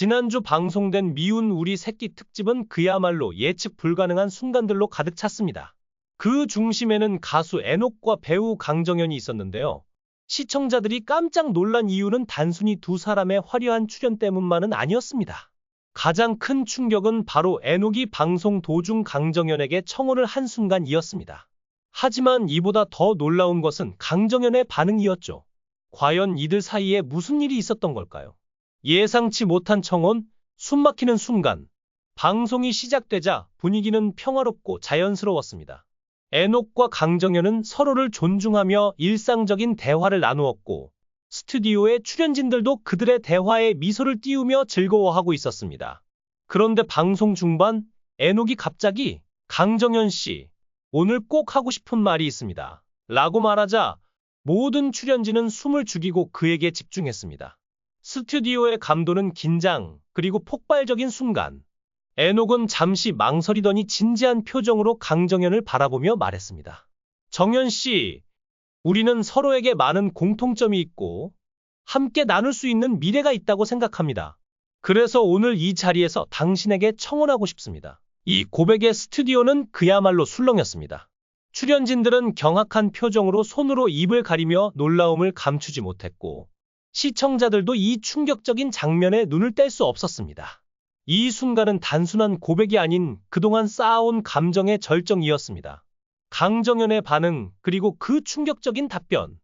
지난주 방송된 미운 우리 새끼 특집은 그야말로 예측 불가능한 순간들로 가득 찼습니다. 그 중심에는 가수 애녹과 배우 강정연이 있었는데요. 시청자들이 깜짝 놀란 이유는 단순히 두 사람의 화려한 출연 때문만은 아니었습니다. 가장 큰 충격은 바로 애녹이 방송 도중 강정연에게 청혼을 한 순간이었습니다. 하지만 이보다 더 놀라운 것은 강정연의 반응이었죠. 과연 이들 사이에 무슨 일이 있었던 걸까요? 예상치 못한 청혼, 숨막히는 순간. 방송이 시작되자 분위기는 평화롭고 자연스러웠습니다. 애녹과 강정연은 서로를 존중하며 일상적인 대화를 나누었고, 스튜디오의 출연진들도 그들의 대화에 미소를 띄우며 즐거워하고 있었습니다. 그런데 방송 중반, 애녹이 갑자기 강정연 씨, 오늘 꼭 하고 싶은 말이 있습니다. 라고 말하자 모든 출연진은 숨을 죽이고 그에게 집중했습니다. 스튜디오의 감도는 긴장, 그리고 폭발적인 순간. 애녹은 잠시 망설이더니 진지한 표정으로 강정연을 바라보며 말했습니다. 정연 씨, 우리는 서로에게 많은 공통점이 있고 함께 나눌 수 있는 미래가 있다고 생각합니다. 그래서 오늘 이 자리에서 당신에게 청혼하고 싶습니다. 이 고백의 스튜디오는 그야말로 술렁였습니다. 출연진들은 경악한 표정으로 손으로 입을 가리며 놀라움을 감추지 못했고, 시청자들도 이 충격적인 장면에 눈을 뗄 수 없었습니다. 이 순간은 단순한 고백이 아닌 그동안 쌓아온 감정의 절정이었습니다. 강정연의 반응, 그리고 그 충격적인 답변.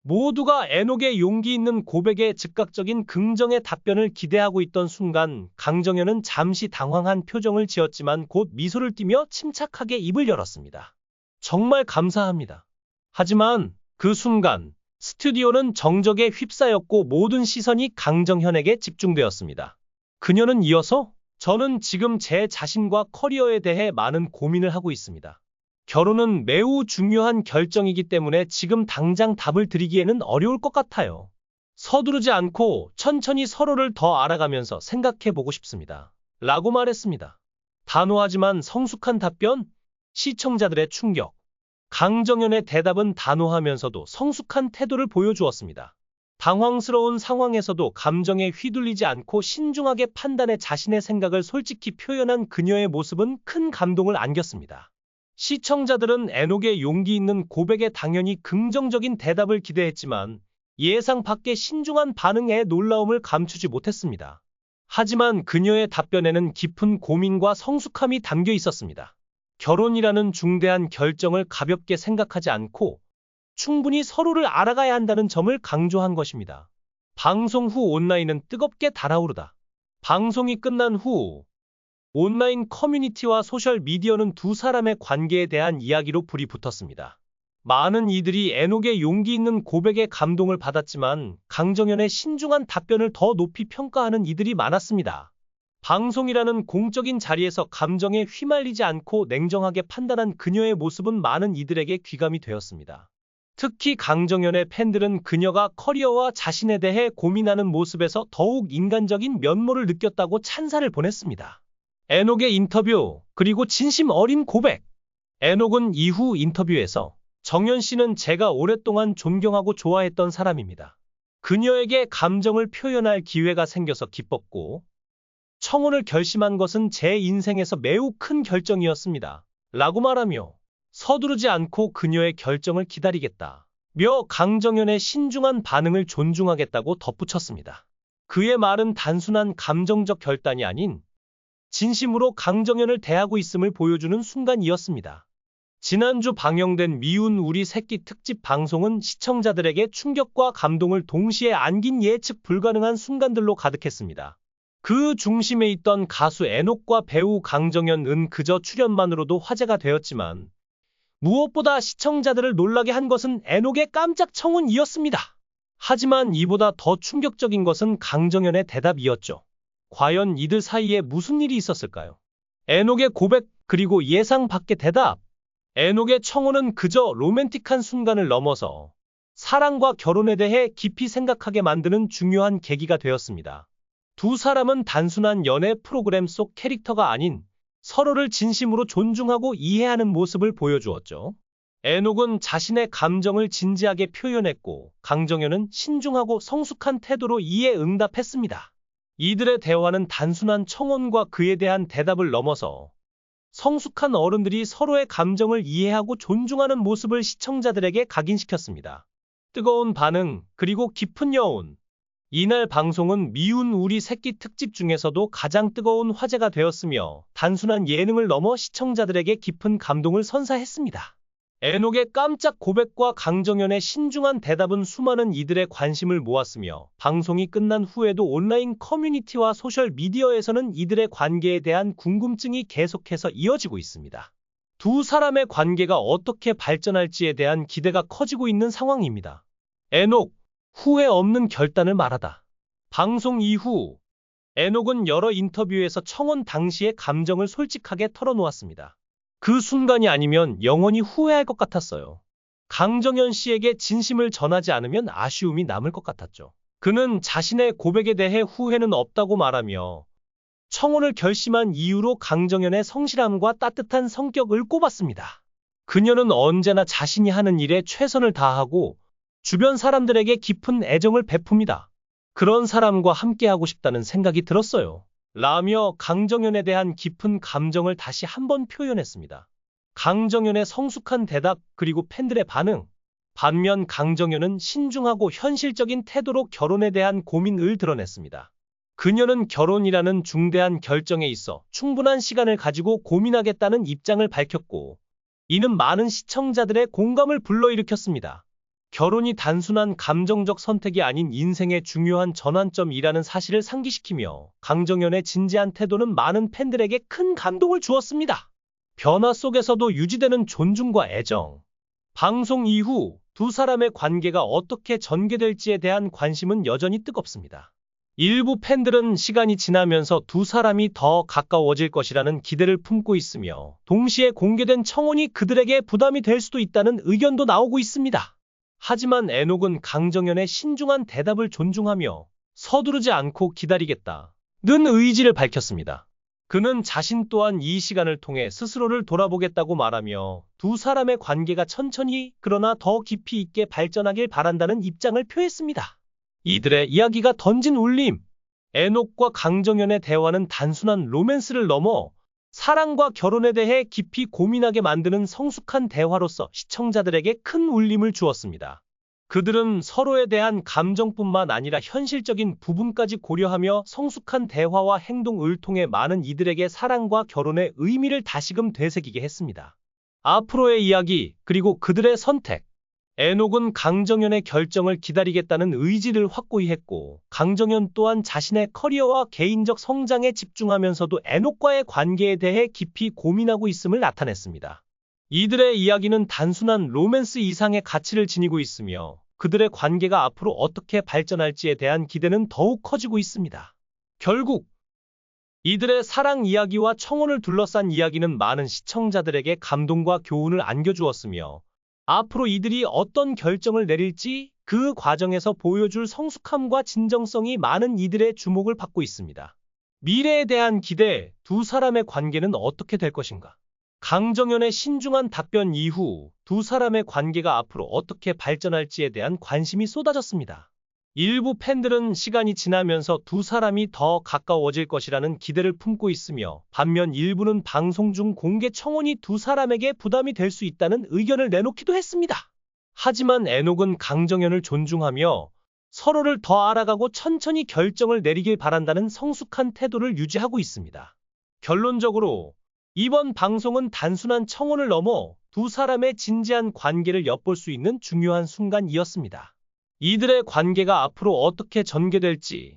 모두가 애녹의 용기 있는 고백에 즉각적인 긍정의 답변을 기대하고 있던 순간, 강정연은 잠시 당황한 표정을 지었지만 곧 미소를 띠며 침착하게 입을 열었습니다. 정말 감사합니다. 하지만 그 순간, 스튜디오는 정적에 휩싸였고 모든 시선이 강정연에게 집중되었습니다. 그녀는 이어서, 저는 지금 제 자신과 커리어에 대해 많은 고민을 하고 있습니다. 결혼은 매우 중요한 결정이기 때문에 지금 당장 답을 드리기에는 어려울 것 같아요. 서두르지 않고 천천히 서로를 더 알아가면서 생각해보고 싶습니다. 라고 말했습니다. 단호하지만 성숙한 답변, 시청자들의 충격. 강정연의 대답은 단호하면서도 성숙한 태도를 보여주었습니다. 당황스러운 상황에서도 감정에 휘둘리지 않고 신중하게 판단해 자신의 생각을 솔직히 표현한 그녀의 모습은 큰 감동을 안겼습니다. 시청자들은 애녹의 용기 있는 고백에 당연히 긍정적인 대답을 기대했지만 예상 밖의 신중한 반응에 놀라움을 감추지 못했습니다. 하지만 그녀의 답변에는 깊은 고민과 성숙함이 담겨 있었습니다. 결혼이라는 중대한 결정을 가볍게 생각하지 않고 충분히 서로를 알아가야 한다는 점을 강조한 것입니다. 방송 후 온라인은 뜨겁게 달아오르다. 방송이 끝난 후 온라인 커뮤니티와 소셜미디어는 두 사람의 관계에 대한 이야기로 불이 붙었습니다. 많은 이들이 애녹의 용기 있는 고백에 감동을 받았지만 강정연의 신중한 답변을 더 높이 평가하는 이들이 많았습니다. 방송이라는 공적인 자리에서 감정에 휘말리지 않고 냉정하게 판단한 그녀의 모습은 많은 이들에게 귀감이 되었습니다. 특히 강정연의 팬들은 그녀가 커리어와 자신에 대해 고민하는 모습에서 더욱 인간적인 면모를 느꼈다고 찬사를 보냈습니다. 애녹의 인터뷰, 그리고 진심 어린 고백. 애녹은 이후 인터뷰에서 정연 씨는 제가 오랫동안 존경하고 좋아했던 사람입니다. 그녀에게 감정을 표현할 기회가 생겨서 기뻤고, 청혼을 결심한 것은 제 인생에서 매우 큰 결정이었습니다. 라고 말하며 서두르지 않고 그녀의 결정을 기다리겠다. 며 강정연의 신중한 반응을 존중하겠다고 덧붙였습니다. 그의 말은 단순한 감정적 결단이 아닌 진심으로 강정연을 대하고 있음을 보여주는 순간이었습니다. 지난주 방영된 미운 우리 새끼 특집 방송은 시청자들에게 충격과 감동을 동시에 안긴 예측 불가능한 순간들로 가득했습니다. 그 중심에 있던 가수 애녹과 배우 강정연은 그저 출연만으로도 화제가 되었지만 무엇보다 시청자들을 놀라게 한 것은 애녹의 깜짝 청혼이었습니다. 하지만 이보다 더 충격적인 것은 강정연의 대답이었죠. 과연 이들 사이에 무슨 일이 있었을까요? 애녹의 고백, 그리고 예상 밖의 대답. 애녹의 청혼은 그저 로맨틱한 순간을 넘어서 사랑과 결혼에 대해 깊이 생각하게 만드는 중요한 계기가 되었습니다. 두 사람은 단순한 연애 프로그램 속 캐릭터가 아닌 서로를 진심으로 존중하고 이해하는 모습을 보여주었죠. 애녹은 자신의 감정을 진지하게 표현했고 강정연은 신중하고 성숙한 태도로 이에 응답했습니다. 이들의 대화는 단순한 청혼과 그에 대한 대답을 넘어서 성숙한 어른들이 서로의 감정을 이해하고 존중하는 모습을 시청자들에게 각인시켰습니다. 뜨거운 반응, 그리고 깊은 여운. 이날 방송은 미운 우리 새끼 특집 중에서도 가장 뜨거운 화제가 되었으며 단순한 예능을 넘어 시청자들에게 깊은 감동을 선사했습니다. 에녹의 깜짝 고백과 강정연의 신중한 대답은 수많은 이들의 관심을 모았으며 방송이 끝난 후에도 온라인 커뮤니티와 소셜미디어에서는 이들의 관계에 대한 궁금증이 계속해서 이어지고 있습니다. 두 사람의 관계가 어떻게 발전할지에 대한 기대가 커지고 있는 상황입니다. 에녹, 후회 없는 결단을 말하다. 방송 이후 에녹은 여러 인터뷰에서 청혼 당시의 감정을 솔직하게 털어놓았습니다. 그 순간이 아니면 영원히 후회할 것 같았어요. 강정연 씨에게 진심을 전하지 않으면 아쉬움이 남을 것 같았죠. 그는 자신의 고백에 대해 후회는 없다고 말하며 청혼을 결심한 이유로 강정연의 성실함과 따뜻한 성격을 꼽았습니다. 그녀는 언제나 자신이 하는 일에 최선을 다하고 주변 사람들에게 깊은 애정을 베풉니다. 그런 사람과 함께하고 싶다는 생각이 들었어요. 라며 강정연에 대한 깊은 감정을 다시 한번 표현했습니다. 강정연의 성숙한 대답 그리고 팬들의 반응. 반면 강정연은 신중하고 현실적인 태도로 결혼에 대한 고민을 드러냈습니다. 그녀는 결혼이라는 중대한 결정에 있어 충분한 시간을 가지고 고민하겠다는 입장을 밝혔고 이는 많은 시청자들의 공감을 불러일으켰습니다. 결혼이 단순한 감정적 선택이 아닌 인생의 중요한 전환점이라는 사실을 상기시키며 강정연의 진지한 태도는 많은 팬들에게 큰 감동을 주었습니다. 변화 속에서도 유지되는 존중과 애정. 방송 이후 두 사람의 관계가 어떻게 전개될지에 대한 관심은 여전히 뜨겁습니다. 일부 팬들은 시간이 지나면서 두 사람이 더 가까워질 것이라는 기대를 품고 있으며 동시에 공개된 청혼이 그들에게 부담이 될 수도 있다는 의견도 나오고 있습니다. 하지만 에녹은 강정연의 신중한 대답을 존중하며 서두르지 않고 기다리겠다는 의지를 밝혔습니다. 그는 자신 또한 이 시간을 통해 스스로를 돌아보겠다고 말하며 두 사람의 관계가 천천히 그러나 더 깊이 있게 발전하길 바란다는 입장을 표했습니다. 이들의 이야기가 던진 울림. 에녹과 강정연의 대화는 단순한 로맨스를 넘어 사랑과 결혼에 대해 깊이 고민하게 만드는 성숙한 대화로서 시청자들에게 큰 울림을 주었습니다. 그들은 서로에 대한 감정뿐만 아니라 현실적인 부분까지 고려하며 성숙한 대화와 행동을 통해 많은 이들에게 사랑과 결혼의 의미를 다시금 되새기게 했습니다. 앞으로의 이야기, 그리고 그들의 선택. 에녹은 강정연의 결정을 기다리겠다는 의지를 확고히 했고 강정연 또한 자신의 커리어와 개인적 성장에 집중하면서도 에녹과의 관계에 대해 깊이 고민하고 있음을 나타냈습니다. 이들의 이야기는 단순한 로맨스 이상의 가치를 지니고 있으며 그들의 관계가 앞으로 어떻게 발전할지에 대한 기대는 더욱 커지고 있습니다. 결국 이들의 사랑 이야기와 청혼을 둘러싼 이야기는 많은 시청자들에게 감동과 교훈을 안겨주었으며 앞으로 이들이 어떤 결정을 내릴지 그 과정에서 보여줄 성숙함과 진정성이 많은 이들의 주목을 받고 있습니다. 미래에 대한 기대, 두 사람의 관계는 어떻게 될 것인가? 강정연의 신중한 답변 이후 두 사람의 관계가 앞으로 어떻게 발전할지에 대한 관심이 쏟아졌습니다. 일부 팬들은 시간이 지나면서 두 사람이 더 가까워질 것이라는 기대를 품고 있으며 반면 일부는 방송 중 공개 청혼이 두 사람에게 부담이 될 수 있다는 의견을 내놓기도 했습니다. 하지만 에녹은 강정연을 존중하며 서로를 더 알아가고 천천히 결정을 내리길 바란다는 성숙한 태도를 유지하고 있습니다. 결론적으로 이번 방송은 단순한 청혼을 넘어 두 사람의 진지한 관계를 엿볼 수 있는 중요한 순간이었습니다. 이들의 관계가 앞으로 어떻게 전개될지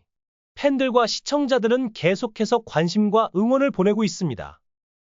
팬들과 시청자들은 계속해서 관심과 응원을 보내고 있습니다.